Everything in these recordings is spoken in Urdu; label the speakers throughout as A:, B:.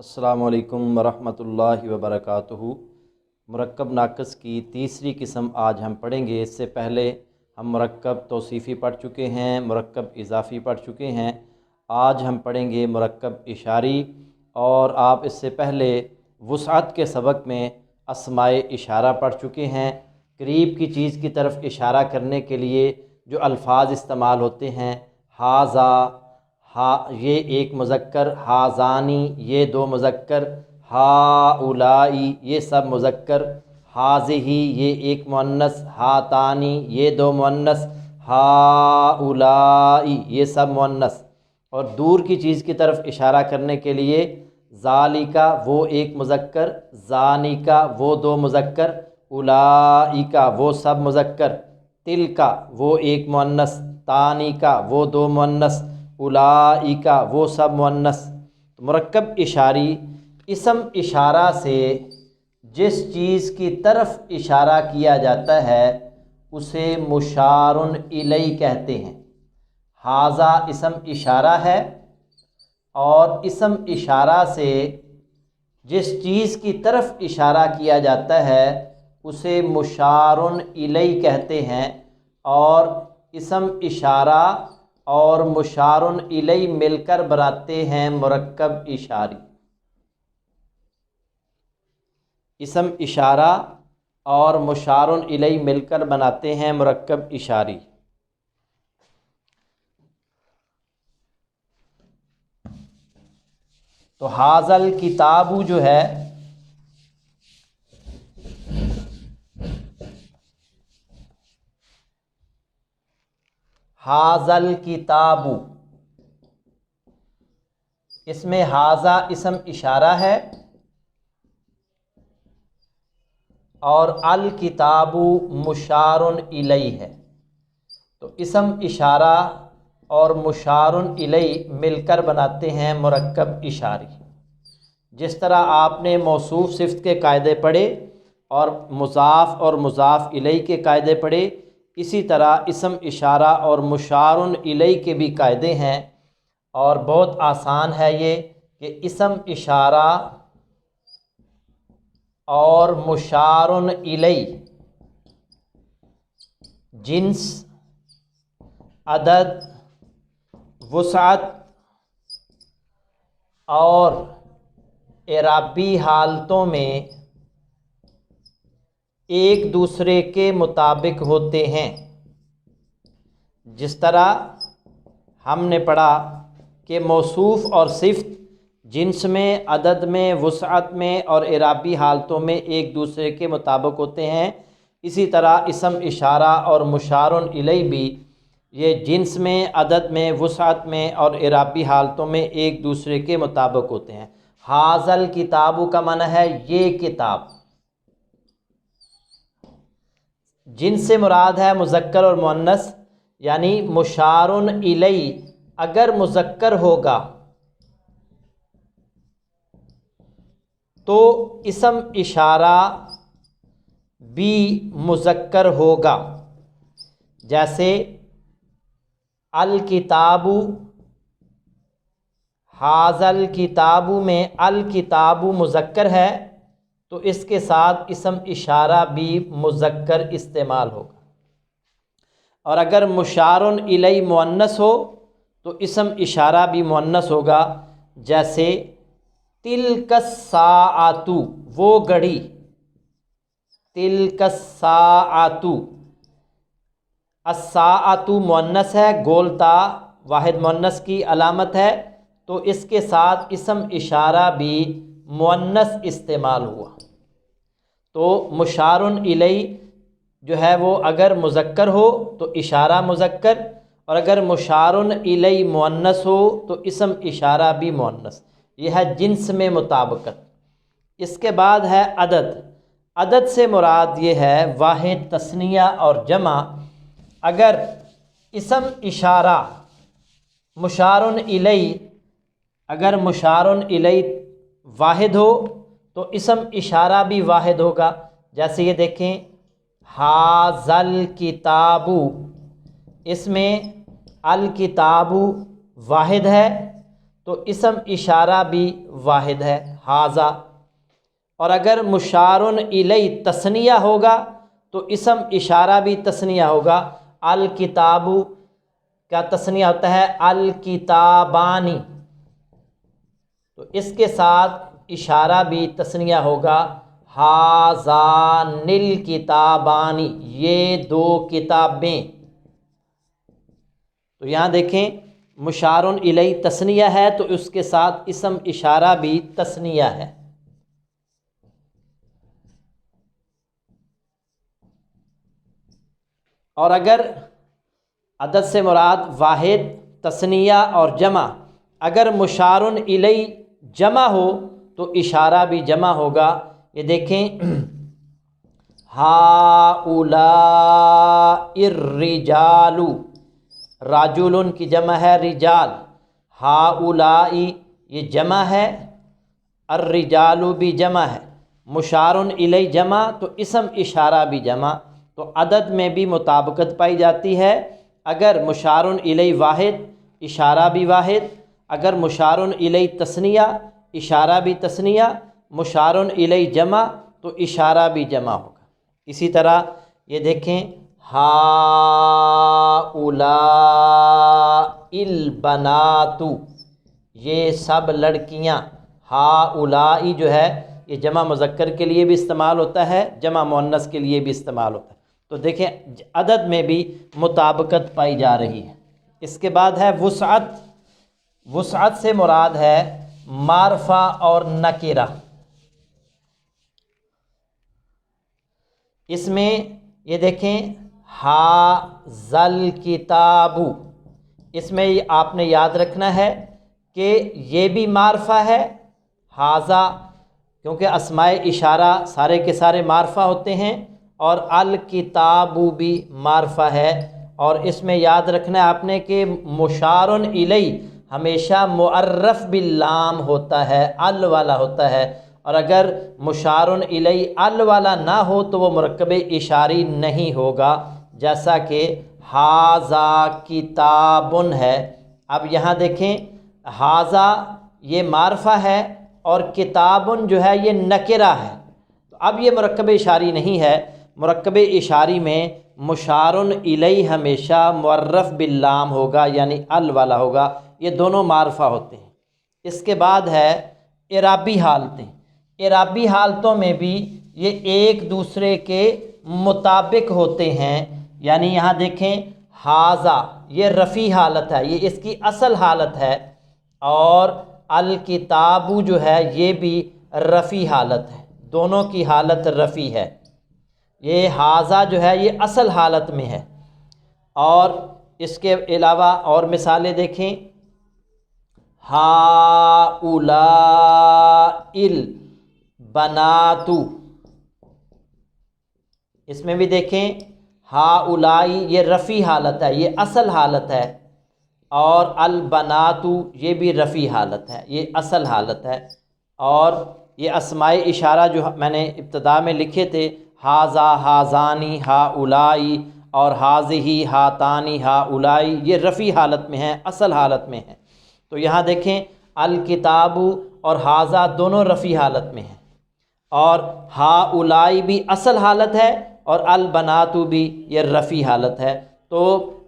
A: السلام علیکم ورحمۃ اللہ وبرکاتہ۔ مرکب ناقص کی تیسری قسم آج ہم پڑھیں گے۔ اس سے پہلے ہم مرکب توصیفی پڑھ چکے ہیں، مرکب اضافی پڑھ چکے ہیں۔ آج ہم پڑھیں گے مرکب اشاری، اور آپ اس سے پہلے وسعت کے سبق میں اسماء اشارہ پڑھ چکے ہیں۔ قریب کی چیز کی طرف اشارہ کرنے کے لیے جو الفاظ استعمال ہوتے ہیں، ہاذا، یہ ایک مذکر، ہازانی یہ دو مذکر، ہاؤلائی یہ سب مذکر، ہاذہی یہ ایک مؤنث، ہاتانی یہ دو مؤنث، ہاؤلائی یہ سب مؤنث۔ اور دور کی چیز کی طرف اشارہ کرنے کے لیے ذالکا وہ ایک مذکر، ذانکا وہ دو مذکر، اولئکا وہ سب مذکر، تلکا وہ ایک مؤنث، تانیکا وہ دو مؤنث، اولئکا وہ سب مؤنث۔ مرکب اشاری اسم اشارہ سے جس چیز کی طرف اشارہ کیا جاتا ہے اسے مشار الیہ کہتے ہیں۔ ھذا اسم اشارہ ہے، اور اسم اشارہ سے جس چیز کی طرف اشارہ کیا جاتا ہے اسے مشار الیہ کہتے ہیں، اور اسم اشارہ اور مشار الیہ مل کر بناتے ہیں مرکب اشاری۔ اسم اشارہ اور مشار الیہ مل کر بناتے ہیں مرکب اشاری۔ تو ھذا الکتاب جو ہے ھذا الکتاب، اس میں ھذا اسم اشارہ ہے اور الکتاب مشار الیہ ہے۔ تو اسم اشارہ اور مشار الیہ مل کر بناتے ہیں مرکب اشاری۔ جس طرح آپ نے موصوف صفت کے قاعدے پڑھے اور مضاف اور مضاف الیہ کے قاعدے پڑھے، اسی طرح اسم اشارہ اور مشار الیہ کے بھی قاعدے ہیں، اور بہت آسان ہے یہ کہ اسم اشارہ اور مشار الیہ جنس، عدد، وسعت اور اعرابی حالتوں میں ایک دوسرے کے مطابق ہوتے ہیں۔ جس طرح ہم نے پڑھا کہ موصوف اور صفت جنس میں، عدد میں، وسعت میں اور اعرابی حالتوں میں ایک دوسرے کے مطابق ہوتے ہیں، اسی طرح اسم اشارہ اور مشار الیہ بھی یہ جنس میں، عدد میں، وسعت میں اور اعرابی حالتوں میں ایک دوسرے کے مطابق ہوتے ہیں۔ ھذا الکتاب کا معنی ہے یہ کتاب۔ جنس سے مراد ہے مذکر اور مؤنث، یعنی مشار الیہ اگر مذکر ہوگا تو اسم اشارہ بھی مذکر ہوگا۔ جیسے الکتاب، ھذا الکتاب میں الکتاب مذکر ہے تو اس کے ساتھ اسم اشارہ بھی مذکر استعمال ہوگا، اور اگر مشار الیہ مؤنث ہو تو اسم اشارہ بھی مؤنث ہوگا۔ جیسے تلک الساعۃ وہ گھڑی، تلک الساعۃ، الساعۃ مؤنث ہے، گولتا واحد مؤنث کی علامت ہے، تو اس کے ساتھ اسم اشارہ بھی مؤنث استعمال ہوا۔ تو مشار الیہ جو ہے وہ اگر مذکر ہو تو اشارہ مذکر، اور اگر مشار الیہ مؤنث ہو تو اسم اشارہ بھی مؤنث۔ یہ ہے جنس میں مطابقت۔ اس کے بعد ہے عدد۔ عدد سے مراد یہ ہے واحد، تثنیہ اور جمع۔ اگر اسم اشارہ مشار الیہ، اگر مشار الیہ واحد ہو تو اسم اشارہ بھی واحد ہوگا۔ جیسے یہ دیکھیں ھذا الکتاب، اس میں الکتاب واحد ہے تو اسم اشارہ بھی واحد ہے۔ حاذا، اور اگر مشارن الی تثنیہ ہوگا تو اسم اشارہ بھی تثنیہ ہوگا۔ الکتاب کا تثنیہ ہوتا ہے الکتابانی، تو اس کے ساتھ اشارہ بھی تثنیہ ہوگا ہذان الکتابانی، یہ دو کتابیں۔ تو یہاں دیکھیں مشارن الی تثنیہ ہے تو اس کے ساتھ اسم اشارہ بھی تثنیہ ہے۔ اور اگر عدد سے مراد واحد، تثنیہ اور جمع، اگر مشارن الی جمع ہو تو اشارہ بھی جمع ہوگا۔ یہ دیکھیں ہؤلاء الرجال، راجل کی جمع ہے رجال، ہؤلاء یہ جمع ہے، الرجال بھی جمع ہے، مشارن الی جمع تو اسم اشارہ بھی جمع، تو عدد میں بھی مطابقت پائی جاتی ہے۔ اگر مشارن الی واحد اشارہ بھی واحد، اگر مشارن الی تثنیہ اشارہ بھی تثنیہ، مشارن الی جمع تو اشارہ بھی جمع ہوگا۔ اسی طرح یہ دیکھیں ہؤلاء البنات، یہ سب لڑکیاں، ہؤلاء جو ہے یہ جمع مذکر کے لیے بھی استعمال ہوتا ہے، جمع مؤنث کے لیے بھی استعمال ہوتا ہے۔ تو دیکھیں عدد میں بھی مطابقت پائی جا رہی ہے۔ اس کے بعد ہے وسعت۔ وسعت سے مراد ہے معرفہ اور نکرہ۔ اس میں یہ دیکھیں ھذا الکتاب، اس میں آپ نے یاد رکھنا ہے کہ یہ بھی معرفہ ہے ھذا، کیونکہ اسماء اشارہ سارے کے سارے معرفہ ہوتے ہیں، اور الکتاب بھی معرفہ ہے۔ اور اس میں یاد رکھنا ہے آپ نے کہ مشارن الی ہمیشہ معرف باللام ہوتا ہے، ال والا ہوتا ہے، اور اگر مشارن الی ال والا نہ ہو تو وہ مرکب اشاری نہیں ہوگا، جیسا کہ ھذا کتاب ہے۔ اب یہاں دیکھیں ھذا یہ معرفہ ہے اور کتاب جو ہے یہ نکرہ ہے، تو اب یہ مرکب اشاری نہیں ہے۔ مرکب اشاری میں مشارن الی ہمیشہ معرف باللام ہوگا، یعنی ال والا ہوگا، یہ دونوں معرفہ ہوتے ہیں۔ اس کے بعد ہے اعرابی حالتیں۔ اعرابی حالتوں میں بھی یہ ایک دوسرے کے مطابق ہوتے ہیں، یعنی یہاں دیکھیں ھذا یہ رفیع حالت ہے، یہ اس کی اصل حالت ہے، اور الکتاب جو ہے یہ بھی رفیع حالت ہے، دونوں کی حالت رفیع ہے۔ یہ ھذا جو ہے یہ اصل حالت میں ہے۔ اور اس کے علاوہ اور مثالیں دیکھیں ہؤلاء البنات، اس میں بھی دیکھیں ہؤلاء یہ رفیع حالت ہے، یہ اصل حالت ہے، اور البنات یہ بھی رفیع حالت ہے، یہ اصل حالت ہے۔ اور یہ اسماء اشارہ جو میں نے ابتدا میں لکھے تھے ھذا ھذانی ہؤلاء اور ھذہ ھاتانی ہؤلاء، یہ رفیع حالت میں ہیں، اصل حالت میں ہیں۔ تو یہاں دیکھیں الکتاب اور ھذا دونوں رفیع حالت میں ہیں، اور ہؤلاء بھی اصل حالت ہے اور البنات بھی یہ رفیع حالت ہے۔ تو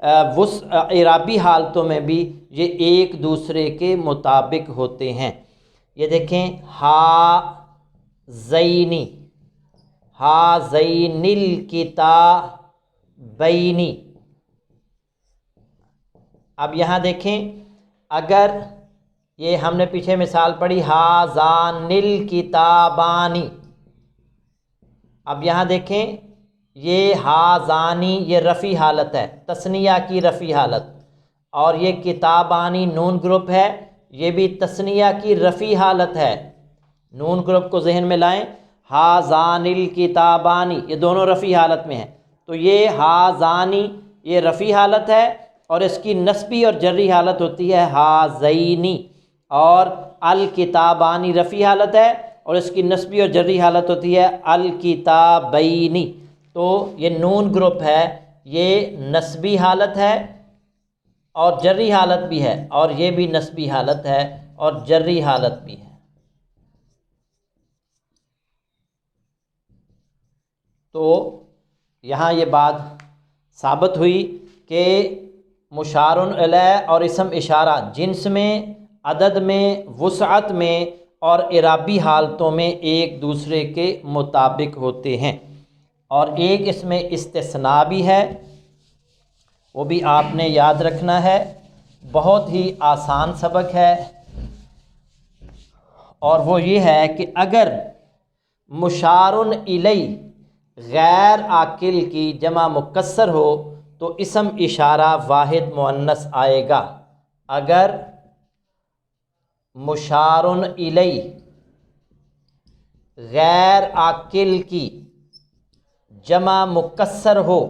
A: اعرابی حالتوں میں بھی یہ ایک دوسرے کے مطابق ہوتے ہیں۔ یہ دیکھیں ھذین، ھذین الکتابین۔ اب یہاں دیکھیں اگر یہ ہم نے پیچھے مثال پڑھی ھذان الکتابان، اب یہاں دیکھیں یہ ھذانی یہ رفیع حالت ہے، تثنیہ کی رفیع حالت، اور یہ کتابانی نون گروپ ہے، یہ بھی تثنیہ کی رفیع حالت ہے۔ نون گروپ کو ذہن میں لائیں، ھذان الکتابانی یہ دونوں رفیع حالت میں ہیں، تو یہ ھذانی یہ رفیع حالت ہے، اور اس کی نصبی اور جری حالت ہوتی ہے ھذینی، اور الکتابانی رفیع حالت ہے اور اس کی نصبی اور جری حالت ہوتی ہے الکتابینی۔ تو یہ نون گروپ ہے، یہ نصبی حالت ہے اور جری حالت بھی ہے، اور یہ بھی نصبی حالت ہے اور جری حالت بھی ہے۔ تو یہاں یہ بات ثابت ہوئی کہ مشارن الیہ اور اسم اشارہ جنس میں، عدد میں، وسعت میں اور اعرابی حالتوں میں ایک دوسرے کے مطابق ہوتے ہیں، اور ایک اس میں استثناء بھی ہے، وہ بھی آپ نے یاد رکھنا ہے۔ بہت ہی آسان سبق ہے، اور وہ یہ ہے کہ اگر مشارن الیہ غیر عاقل کی جمع مکسر ہو تو اسم اشارہ واحد مؤنث آئے گا۔ اگر مشارن الیہ غیر عاقل کی جمع مکسر ہو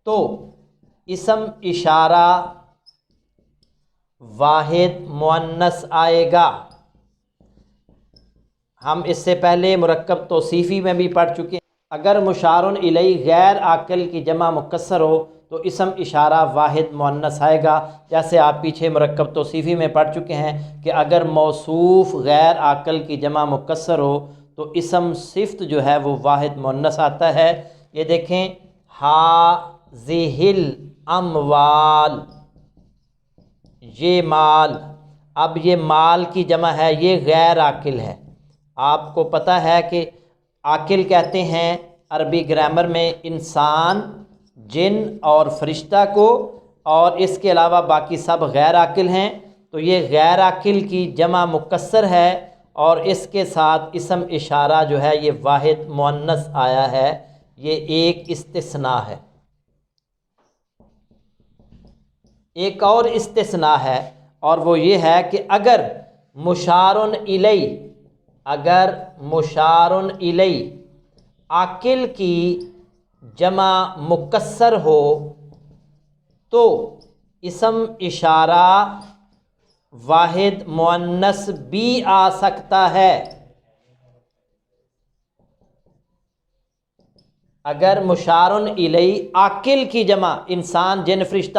A: تو اسم اشارہ واحد مؤنث آئے گا۔ ہم اس سے پہلے مرکب توصیفی میں بھی پڑھ چکے ہیں۔ اگر مشارن الیہ غیر عاقل کی جمع مکسر ہو تو اسم اشارہ واحد مؤنث آئے گا، جیسے آپ پیچھے مرکب توصیفی میں پڑھ چکے ہیں کہ اگر موصوف غیر عاقل کی جمع مکسر ہو تو اسم صفت جو ہے وہ واحد مؤنث آتا ہے۔ یہ دیکھیں، ہاذہ الاموال، یہ مال، اب یہ مال کی جمع ہے، یہ غیر عاقل ہے۔ آپ کو پتہ ہے کہ عاقل کہتے ہیں عربی گرامر میں انسان، جن اور فرشتہ کو، اور اس کے علاوہ باقی سب غیر عاقل ہیں، تو یہ غیر عاقل کی جمع مکسر ہے، اور اس کے ساتھ اسم اشارہ جو ہے یہ واحد مؤنث آیا ہے، یہ ایک استثناء ہے۔ ایک اور استثناء ہے، اور وہ یہ ہے کہ اگر مشارن الیہ عاقل کی جمع مکسر ہو تو اسم اشارہ واحد مؤنث بھی آ سکتا ہے۔ اگر مشارن الیہ عاقل کی جمع، انسان، جن، فرشتہ،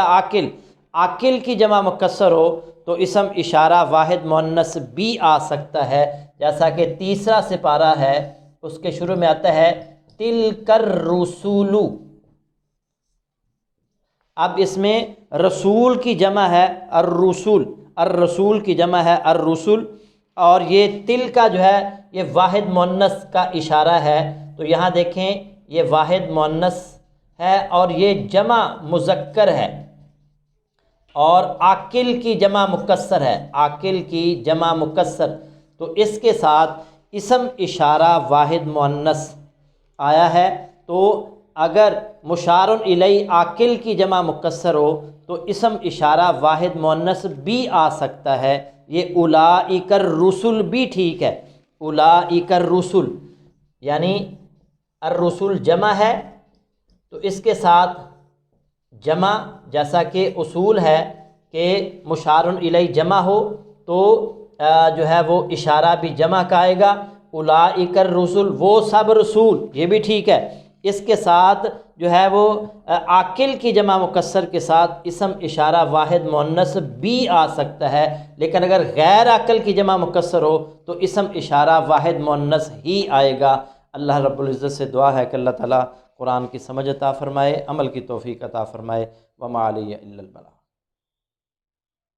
A: عاقل کی جمع مکسر ہو تو اسم اشارہ واحد مؤنث بھی آ سکتا ہے، جیسا کہ تیسرا سپارہ ہے، اس کے شروع میں آتا ہے تلک الرسول۔ اب اس میں رسول کی جمع ہے الرسول، الرسول کی جمع ہے الرسل، اور یہ تل کا جو ہے یہ واحد مؤنث کا اشارہ ہے، تو یہاں دیکھیں یہ واحد مؤنث ہے اور یہ جمع مذکر ہے، اور عاقل کی جمع مکسر ہے، عاقل کی جمع مکسر، تو اس کے ساتھ اسم اشارہ واحد مؤنث آیا ہے۔ تو اگر مشارن الیہ عاقل کی جمع مکسر ہو تو اسم اشارہ واحد مؤنث بھی آ سکتا ہے، یہ اولئک الرسل بھی ٹھیک ہے، اولئک الرسل، یعنی الرسل جمع ہے تو اس کے ساتھ جمع، جیسا کہ اصول ہے کہ مشارن الیہ جمع ہو تو جو ہے وہ اشارہ بھی جمع کا آئے گا، اولئک الرسل، وہ سب رسول، یہ بھی ٹھیک ہے۔ اس کے ساتھ جو ہے وہ عاقل کی جمع مکسر کے ساتھ اسم اشارہ واحد مؤنث بھی آ سکتا ہے، لیکن اگر غیر عاقل کی جمع مکسر ہو تو اسم اشارہ واحد مؤنث ہی آئے گا۔ اللہ رب العزت سے دعا ہے کہ اللہ تعالیٰ قرآن کی سمجھ عطا فرمائے، عمل کی توفیق عطا فرمائے۔ وما علی الا البلاغ۔